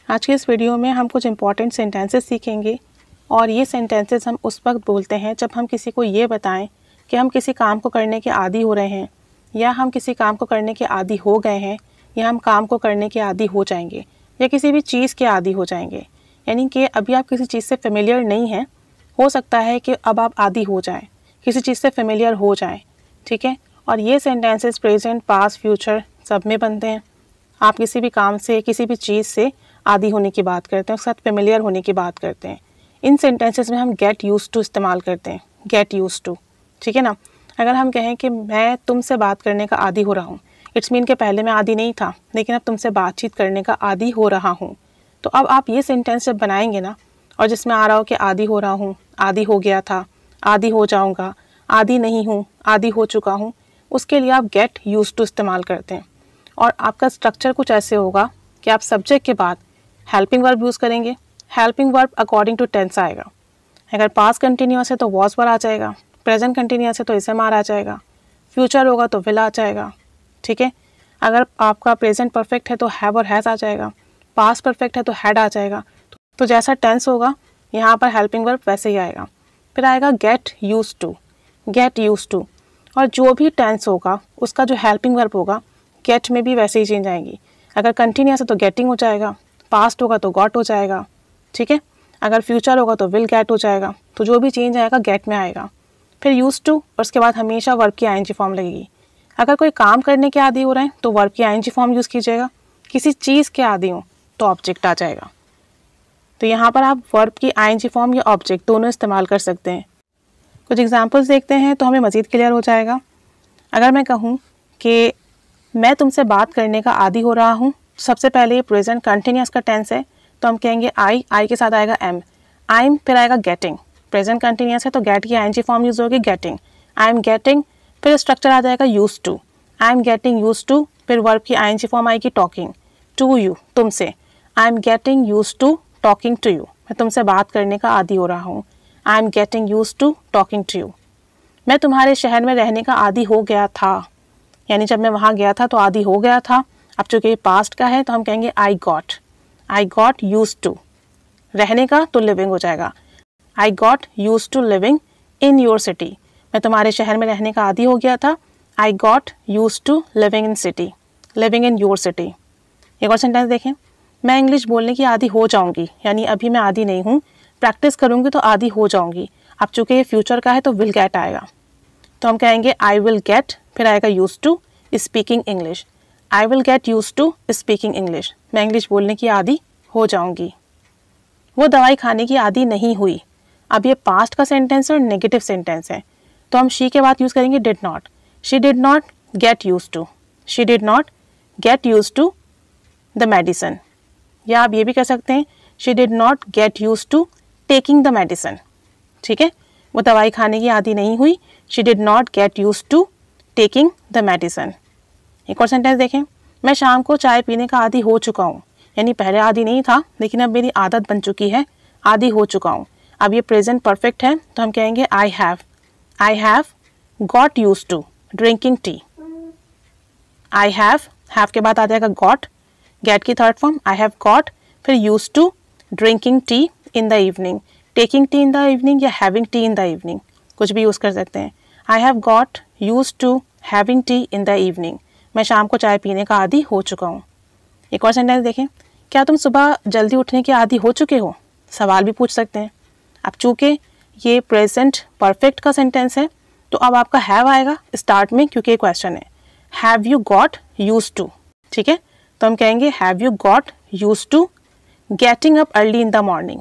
आज के इस वीडियो में हम कुछ इंपॉर्टेंट सेंटेंसेस सीखेंगे और ये सेंटेंसेस हम उस वक्त बोलते हैं जब हम किसी को ये बताएं कि हम किसी काम को करने के आदी हो रहे हैं या हम किसी काम को करने के आदी हो गए हैं या हम काम को करने के आदी हो जाएंगे या किसी भी चीज़ के आदी हो जाएंगे। यानी कि अभी आप किसी चीज़ से फेमिलियर नहीं हैं, हो सकता है कि अब आप आदी हो जाएं, किसी चीज़ से फेमिलियर हो जाएं, ठीक है। और ये सेंटेंसेस प्रेजेंट, पास्ट, फ्यूचर सब में बनते हैं। आप किसी भी काम से, किसी भी चीज़ से आदी होने की बात करते हैं, उसके साथ फेमिलियर होने की बात करते हैं। इन सेंटेंसेस में हम गेट यूज्ड टू इस्तेमाल करते हैं, गेट यूज्ड टू, ठीक है ना। अगर हम कहें कि मैं तुमसे बात करने का आदी हो रहा हूँ, इट्स मीन कि पहले मैं आदी नहीं था लेकिन अब तुमसे बातचीत करने का आदी हो रहा हूँ। तो अब आप ये सेंटेंस जब बनाएंगे ना, और जिसमें आ रहा हो कि आदी हो रहा हूँ, आदी हो गया था, आदी हो जाऊँगा, आदी नहीं हूँ, आदी हो चुका हूँ, उसके लिए आप गेट यूज्ड टू इस्तेमाल करते हैं। और आपका स्ट्रक्चर कुछ ऐसे होगा कि आप सब्जेक्ट के बाद हेल्पिंग वर्ब यूज़ करेंगे। Helping verb according to tense आएगा। अगर पास्ट कंटिन्यूअस है तो वॉज पर आ जाएगा, प्रेजेंट कंटिन्यूअस है तो इसे मार आ जाएगा, फ्यूचर होगा तो विल आ जाएगा, ठीक है। अगर आपका प्रेजेंट परफेक्ट है तो हैव और हैज़ आ जाएगा, पास्ट परफेक्ट है तो हैड आ जाएगा। तो जैसा टेंस होगा यहाँ पर हेल्पिंग वर्ब वैसे ही आएगा। फिर आएगा get used to, get used to. और जो भी टेंस होगा उसका जो हेल्पिंग वर्ब होगा गेट में भी वैसे ही चेंज आएंगी। अगर कंटिन्यूअस है तो गेटिंग हो जाएगा, पास्ट होगा तो गॉट हो जाएगा, ठीक है। अगर फ्यूचर होगा तो विल गेट हो जाएगा। तो जो भी चेंज आएगा गेट में आएगा। फिर यूज्ड टू और उसके बाद हमेशा वर्ब की आईएनजी फॉर्म लगेगी। अगर कोई काम करने के आदी हो रहे हैं तो वर्ब की आईएनजी फॉर्म यूज़ कीजिएगा, किसी चीज़ के आदी हो तो ऑब्जेक्ट आ जाएगा। तो यहाँ पर आप वर्ब की आईएनजी फॉर्म या ऑब्जेक्ट दोनों इस्तेमाल कर सकते हैं। कुछ एग्जांपल्स देखते हैं तो हमें मज़ीद क्लियर हो जाएगा। अगर मैं कहूँ कि मैं तुमसे बात करने का आदी हो रहा हूँ, सबसे पहले ये प्रेजेंट कंटिन्यूअस का टेंस है तो हम कहेंगे आई के साथ आएगा एम, आई एम, फिर आएगा गेटिंग। प्रेजेंट कंटिन्यूअस है तो गेट की आईएनजी फॉर्म यूज़ होगी गेटिंग, आई एम गेटिंग। फिर स्ट्रक्चर आ जाएगा used to, I am getting used to. फिर वर्ब की आईएनजी फॉर्म आएगी टॉकिंग टू यू, तुमसे, I am getting used to talking to you. मैं तुमसे बात करने का आदी हो रहा हूँ, I am getting used to talking to you. मैं तुम्हारे शहर में रहने का आदी हो गया था, यानी जब मैं वहाँ गया था तो आदी हो गया था। अब चूँकि ये पास्ट का है तो हम कहेंगे आई गॉट यूज्ड टू। रहने का तो लिविंग हो जाएगा, I got used to living in your city. मैं तुम्हारे शहर में रहने का आदी हो गया था, I got used to living in city, living in your city. एक और सेंटेंस देखें, मैं इंग्लिश बोलने की आदी हो जाऊंगी, यानी अभी मैं आदी नहीं हूँ, प्रैक्टिस करूंगी तो आदी हो जाऊंगी। अब चूँकि ये फ्यूचर का है तो विल गेट आएगा, तो हम कहेंगे आई विल गेट, फिर आएगा used to speaking English, I will get used to speaking English. मैं इंग्लिश बोलने की आदी हो जाऊंगी। वो दवाई खाने की आदी नहीं हुई। अब ये पास्ट का सेंटेंस और नेगेटिव सेंटेंस है तो हम शी के बाद यूज़ करेंगे did not. She did not get used to, she did not get used to the medicine. या आप ये भी कह सकते हैं she did not get used to taking the medicine, ठीक है। वो दवाई खाने की आदी नहीं हुई, she did not get used to taking the medicine. एक और सेंटेंस देखें, मैं शाम को चाय पीने का आदी हो चुका हूँ, यानी पहले आदी नहीं था लेकिन अब मेरी आदत बन चुकी है, आदी हो चुका हूँ। अब ये प्रेजेंट परफेक्ट है तो हम कहेंगे I have got used to drinking tea. I have के बाद आ जाएगा गॉट, गेट की third form, I have got, फिर used to drinking tea in the evening, taking tea in the evening या having tea in the evening, कुछ भी use कर सकते हैं। I have got used to having tea in the evening. मैं शाम को चाय पीने का आदी हो चुका हूँ। एक और सेंटेंस देखें, क्या तुम सुबह जल्दी उठने के आदी हो चुके हो? सवाल भी पूछ सकते हैं। अब चूँकि ये प्रेजेंट परफेक्ट का सेंटेंस है तो अब आपका हैव आएगा स्टार्ट में क्योंकि ये क्वेश्चन है। Have you got used to, ठीक है। तो हम कहेंगे have you got used to getting up early in the morning.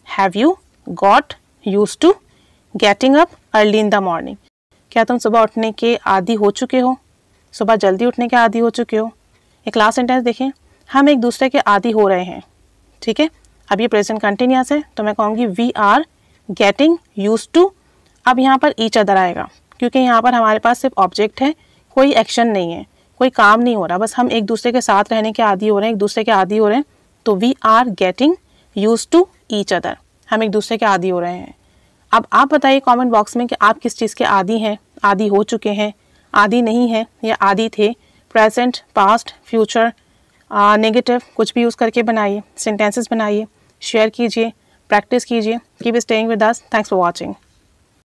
Have you got used to getting up early in the morning. क्या तुम सुबह उठने के आदी हो चुके हो, सुबह जल्दी उठने के आदी हो चुके हो। एक लास्ट सेंटेंस देखें, हम एक दूसरे के आदी हो रहे हैं, ठीक है। अब ये प्रेजेंट कंटिन्यूअस है तो मैं कहूँगी we are getting used to. अब यहाँ पर ईच अदर आएगा क्योंकि यहाँ पर हमारे पास सिर्फ ऑब्जेक्ट है, कोई एक्शन नहीं है, कोई काम नहीं हो रहा, बस हम एक दूसरे के साथ रहने के आदी हो रहे हैं, एक दूसरे के आदी हो रहे हैं। तो we are getting used to each other, हम एक दूसरे के आदी हो रहे हैं। अब आप बताइए कमेंट बॉक्स में कि आप किस चीज़ के आदी हैं, आदी हो चुके हैं, आदी नहीं है या आदी थे। प्रेजेंट, पास्ट, फ्यूचर नेगेटिव कुछ भी यूज़ करके बनाइए, सेंटेंसेस बनाइए, शेयर कीजिए, प्रैक्टिस कीजिए। Keep staying with us. Thanks for watching.